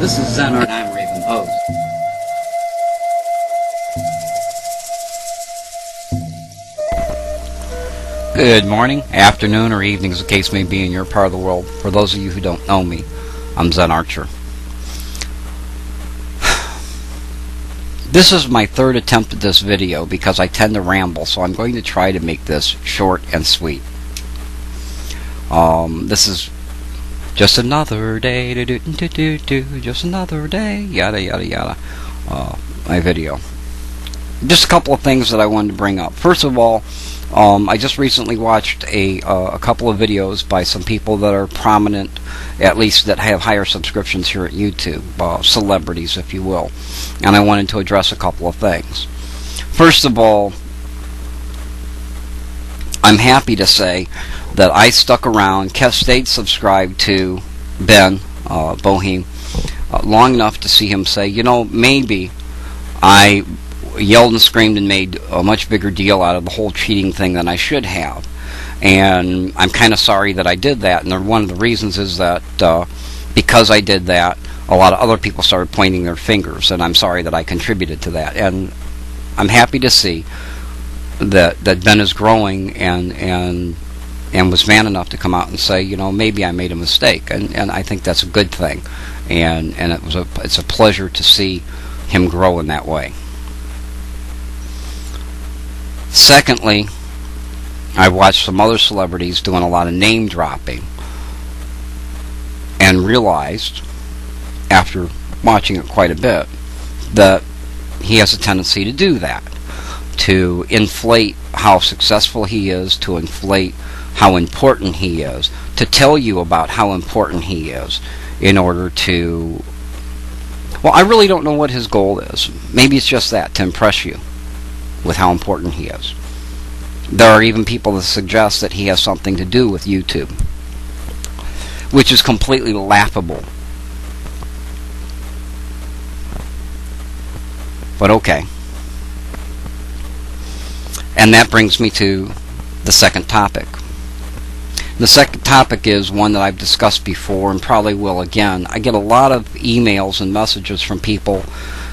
This is Zen Art, and I'm Raven Pose. Good morning, afternoon, or evening, as the case may be in your part of the world. For those of you who don't know me, I'm Zen Archer. This is my third attempt at this video because I tend to ramble, so I'm going to try to make this short and sweet. This is just another day, just another day, yada yada yada. My video. Just a couple of things that I wanted to bring up. First of all, I just recently watched a couple of videos by some people that are prominent, at least that have higher subscriptions here at YouTube, celebrities, if you will, and I wanted to address a couple of things. First of all, I'm happy to say that I stuck around, stayed subscribed to Ben Boheme long enough to see him say, you know, maybe I yelled and screamed and made a much bigger deal out of the whole cheating thing than I should have, and I'm kind of sorry that I did that. And one of the reasons is that because I did that, a lot of other people started pointing their fingers, and I'm sorry that I contributed to that. And I'm happy to see that Ben is growing and was man enough to come out and say, you know, maybe I made a mistake, and I think that's a good thing, and it's a pleasure to see him grow in that way. Secondly, I watched some other celebrities doing a lot of name dropping and realized, after watching it quite a bit, that he has a tendency to do that, to inflate how successful he is, to inflate how important he is, to tell you about how important he is in order to, well, I really don't know what his goal is. Maybe it's just that, to impress you with how important he is. There are even people that suggest that he has something to do with YouTube, which is completely laughable. But okay. And that brings me to the second topic. The second topic is one that I've discussed before and probably will again. I get a lot of emails and messages from people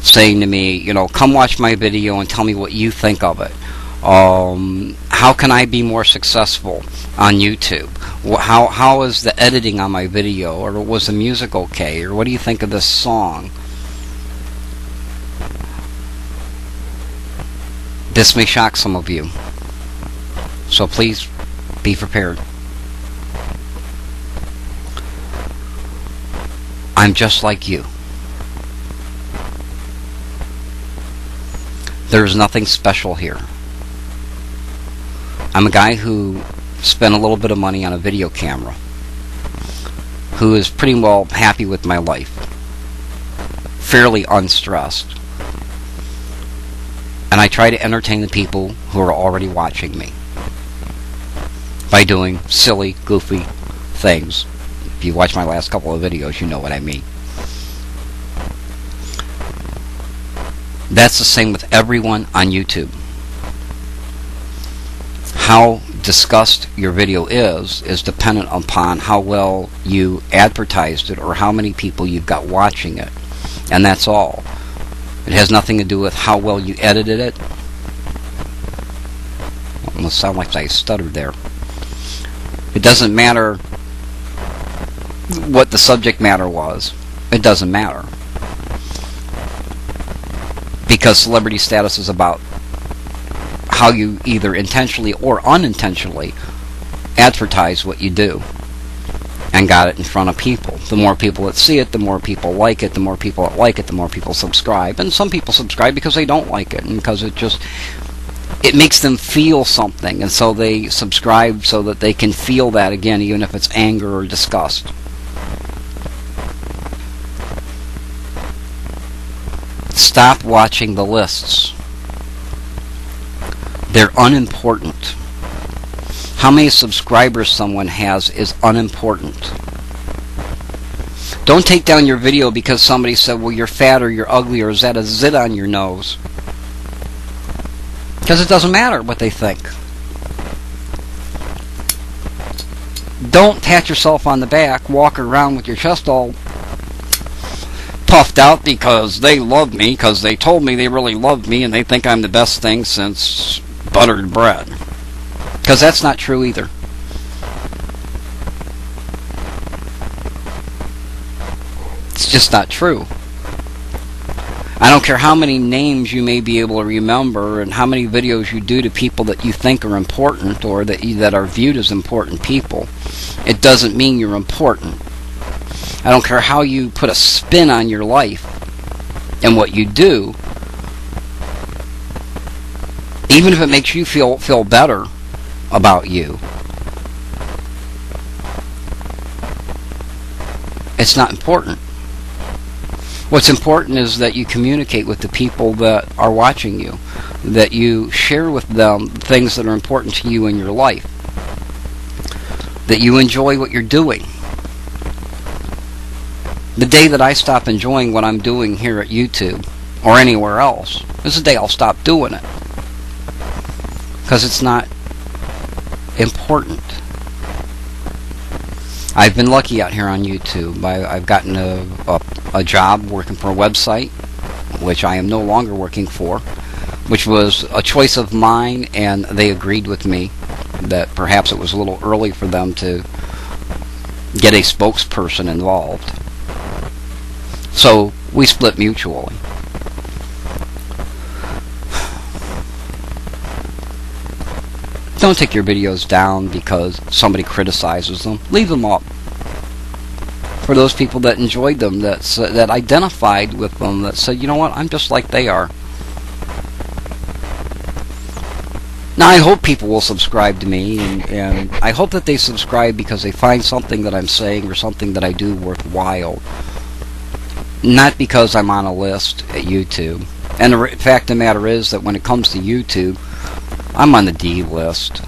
saying to me, you know, come watch my video and tell me what you think of it. How can I be more successful on YouTube? How is the editing on my video? Or was the music okay? Or what do you think of this song? This may shock some of you, so please be prepared. I'm just like you. There's nothing special here. I'm a guy who spent a little bit of money on a video camera, who is pretty well happy with my life, fairly unstressed, and I try to entertain the people who are already watching me by doing silly, goofy things. If you watch my last couple of videos, you know what I mean. That's the same with everyone on YouTube. How discussed your video is dependent upon how well you advertised it or how many people you've got watching it. And that's all. It has nothing to do with how well you edited it. It must sound like I stuttered there. It doesn't matter what the subject matter was. It doesn't matter. Because celebrity status is about how you either intentionally or unintentionally advertise what you do and got it in front of people. The more people that see it, the more people like it. The more people that like it, the more people subscribe. And some people subscribe because they don't like it and because it makes them feel something, and so they subscribe so that they can feel that again, even if it's anger or disgust. Stop watching the lists. They're unimportant. How many subscribers someone has is unimportant. Don't take down your video because somebody said, well, you're fat or you're ugly or is that a zit on your nose? Because it doesn't matter what they think. Don't pat yourself on the back, walk around with your chest all puffed out because they love me, because they told me they really love me and they think I'm the best thing since buttered bread. Because that's not true either. It's just not true. I don't care how many names you may be able to remember and how many videos you do to people that you think are important or that are viewed as important people. It doesn't mean you're important. I don't care how you put a spin on your life and what you do, even if it makes you feel better about you. It's not important. What's important is that you communicate with the people that are watching you, that you share with them things that are important to you in your life, that you enjoy what you're doing. The day that I stop enjoying what I'm doing here at YouTube or anywhere else is the day I'll stop doing it, because it's not important. I've been lucky out here on YouTube. I've gotten a job working for a website, which I am no longer working for, which was a choice of mine, and they agreed with me that perhaps it was a little early for them to get a spokesperson involved. So we split mutually. Don't take your videos down because somebody criticizes them. Leave them up. For those people that enjoyed them, that identified with them, that said, you know what, I'm just like they are. Now, I hope people will subscribe to me, and I hope that they subscribe because they find something that I'm saying or something that I do worthwhile. Not because I'm on a list at YouTube. And the fact of the matter is that when it comes to YouTube, I'm on the D list.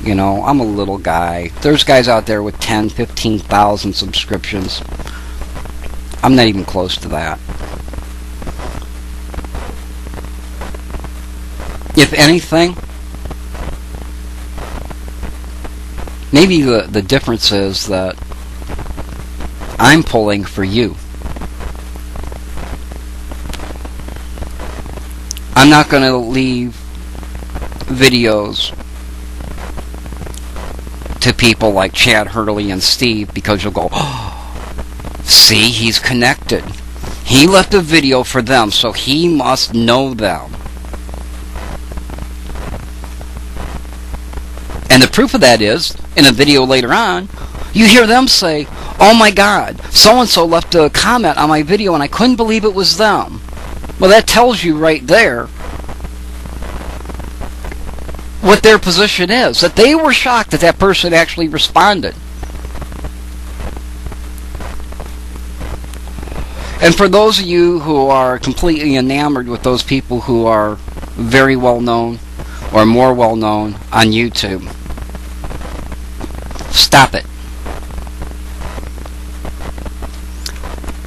You know, I'm a little guy. There's guys out there with 10, 15,000 subscriptions. I'm not even close to that. If anything, maybe the difference is that I'm pulling for you. I'm not going to leave videos to people like Chad Hurley and Steve because you'll go, oh, see, he's connected. He left a video for them, so he must know them. And the proof of that is, in a video later on, you hear them say, oh my God, so-and-so left a comment on my video and I couldn't believe it was them. Well, that tells you right there what their position is, that they were shocked that that person actually responded. And for those of you who are completely enamored with those people who are very well known or more well known on YouTube, stop it.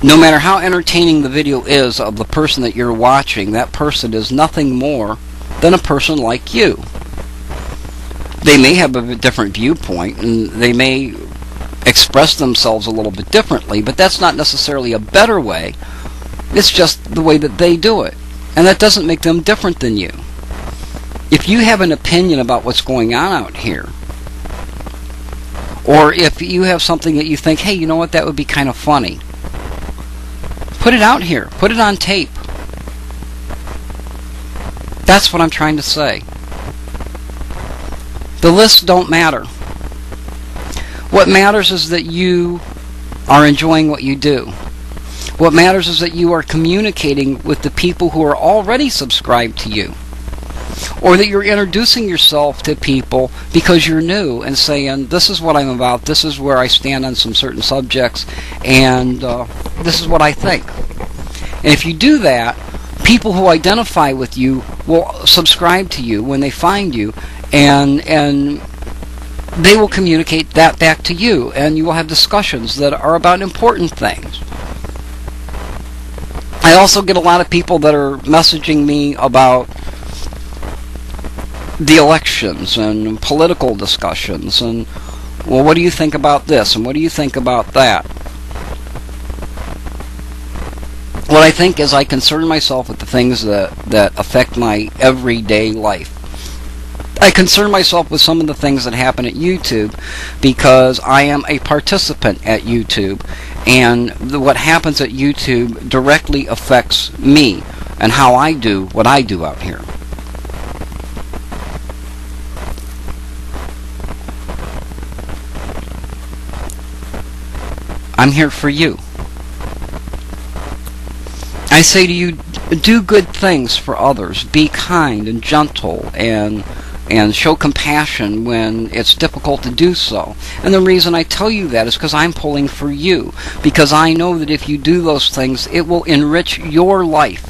No matter how entertaining the video is of the person that you're watching, that person is nothing more than a person like you. They may have a different viewpoint, and they may express themselves a little bit differently, but that's not necessarily a better way. It's just the way that they do it. And that doesn't make them different than you. If you have an opinion about what's going on out here, or if you have something that you think, hey, you know what, that would be kind of funny, put it out here. Put it on tape. That's what I'm trying to say. The lists don't matter. What matters is that you are enjoying what you do. What matters is that you are communicating with the people who are already subscribed to you. Or that you're introducing yourself to people because you're new and saying, this is what I'm about, this is where I stand on some certain subjects, and this is what I think. And if you do that, people who identify with you will subscribe to you when they find you, and they will communicate that back to you, and you will have discussions that are about important things. I also get a lot of people that are messaging me about the elections and political discussions, and, well, what do you think about this, and what do you think about that? What I think is I concern myself with the things that affect my everyday life. I concern myself with some of the things that happen at YouTube because I am a participant at YouTube, and what happens at YouTube directly affects me and how I do what I do out here. I'm here for you. I say to you, do good things for others. Be kind and gentle and show compassion when it's difficult to do so. And the reason I tell you that is because I'm pulling for you. Because I know that if you do those things, it will enrich your life.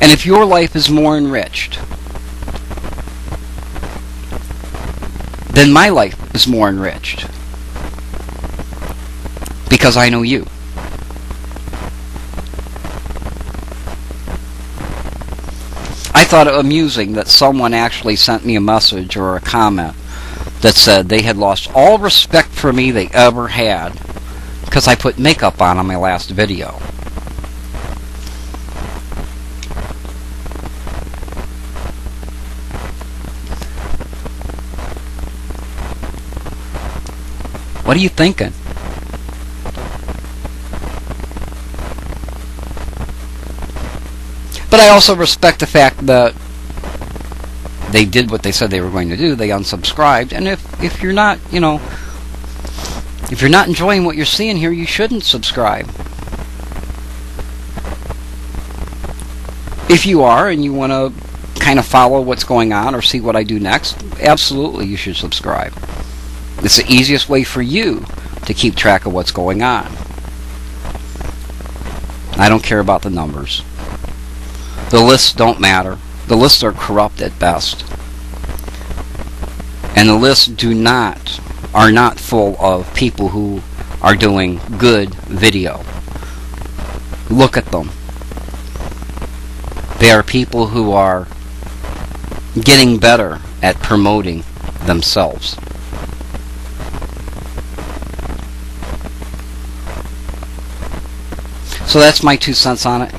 And if your life is more enriched, then my life is more enriched. Because I know you. I thought it amusing that someone actually sent me a message or a comment that said they had lost all respect for me they ever had because I put makeup on my last video. What are you thinking? But I also respect the fact that they did what they said they were going to do. They unsubscribed. And if you're not, if you're not enjoying what you're seeing here, you shouldn't subscribe. If you are and you want to kind of follow what's going on or see what I do next, absolutely you should subscribe. It's the easiest way for you to keep track of what's going on. I don't care about the numbers. The lists don't matter. The lists are corrupt at best. And the lists are not full of people who are doing good video. Look at them. They are people who are getting better at promoting themselves. So that's my 2 cents on it.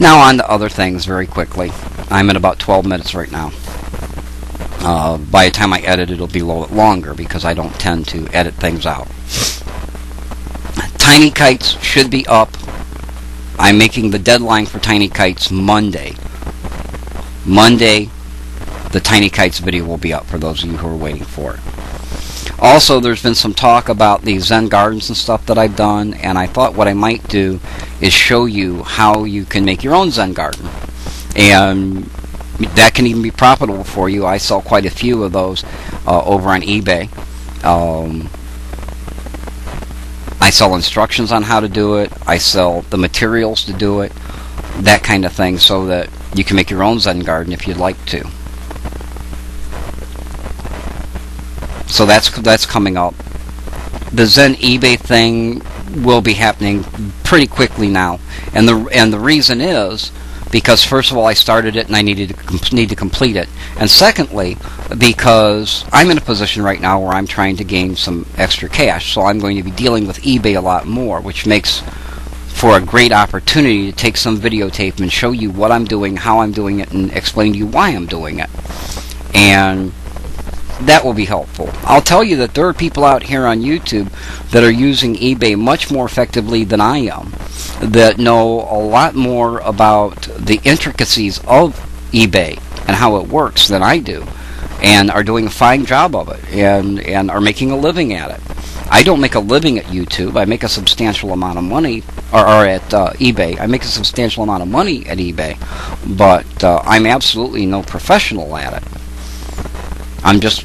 Now on to other things very quickly. I'm at about 12 minutes right now. By the time I edit, it'll be a little bit longer because I don't tend to edit things out. Tiny Kites should be up. I'm making the deadline for Tiny Kites Monday. Monday, the Tiny Kites video will be up for those of you who are waiting for it. Also, there's been some talk about the Zen gardens and stuff that I've done, and I thought what I might do is show you how you can make your own Zen garden. And that can even be profitable for you. I sell quite a few of those over on eBay. I sell instructions on how to do it. I sell the materials to do it. That kind of thing, so that you can make your own Zen garden if you'd like to. So that's coming up. The Zen eBay thing will be happening pretty quickly now, and the reason is because first of all I started it and I need to complete it, and secondly because I'm in a position right now where I'm trying to gain some extra cash, so I'm going to be dealing with eBay a lot more, which makes for a great opportunity to take some videotape and show you what I'm doing, how I'm doing it, and explain to you why I'm doing it. And that will be helpful. I'll tell you that there are people out here on YouTube that are using eBay much more effectively than I am, that know a lot more about the intricacies of eBay and how it works than I do, and are doing a fine job of it, and are making a living at it. I don't make a living at YouTube. I make a substantial amount of money, or at eBay. I make a substantial amount of money at eBay, but I'm absolutely no professional at it. I'm just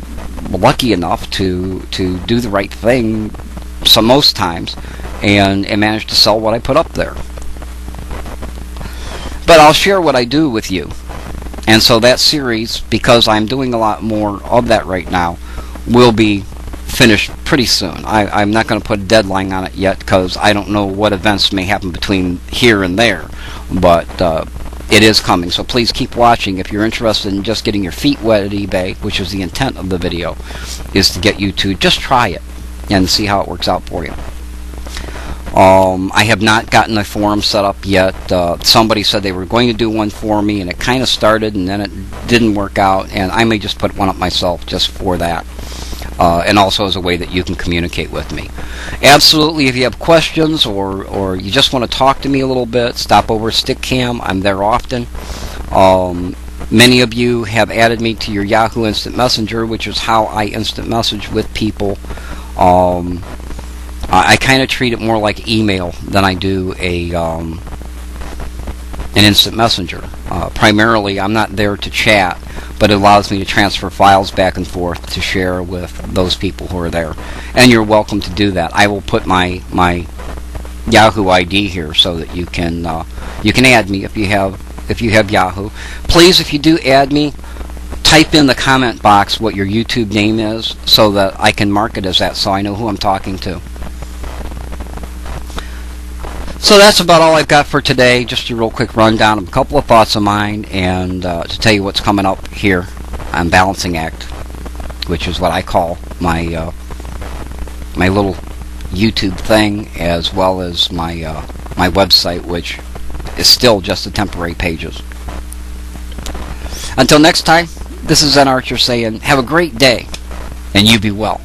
lucky enough to do the right thing most times and manage to sell what I put up there. But I'll share what I do with you. And so that series, because I'm doing a lot more of that right now, will be finished pretty soon. I'm not going to put a deadline on it yet because I don't know what events may happen between here and there. But it is coming, so please keep watching. If you're interested in just getting your feet wet at eBay, which is the intent of the video, is to get you to just try it and see how it works out for you. I have not gotten a forum set up yet. Somebody said they were going to do one for me, and it kind of started, and then it didn't work out, and I may just put one up myself just for that. And also as a way that you can communicate with me. Absolutely, if you have questions or you just want to talk to me a little bit, stop over StickCam. I'm there often. Many of you have added me to your Yahoo Instant Messenger, which is how I instant message with people. I kind of treat it more like email than I do an instant messenger. Primarily, I'm not there to chat, but it allows me to transfer files back and forth to share with those people who are there. And you're welcome to do that. I will put my Yahoo ID here so that you can add me if you have Yahoo. Please, if you do add me, type in the comment box what your YouTube name is so that I can mark it as that so I know who I'm talking to. So that's about all I've got for today. Just a real quick rundown of a couple of thoughts of mine, and to tell you what's coming up here on Balancing Act, which is what I call my my little YouTube thing, as well as my my website, which is still just the temporary pages. Until next time, this is Zen Archer saying, have a great day, and you be well.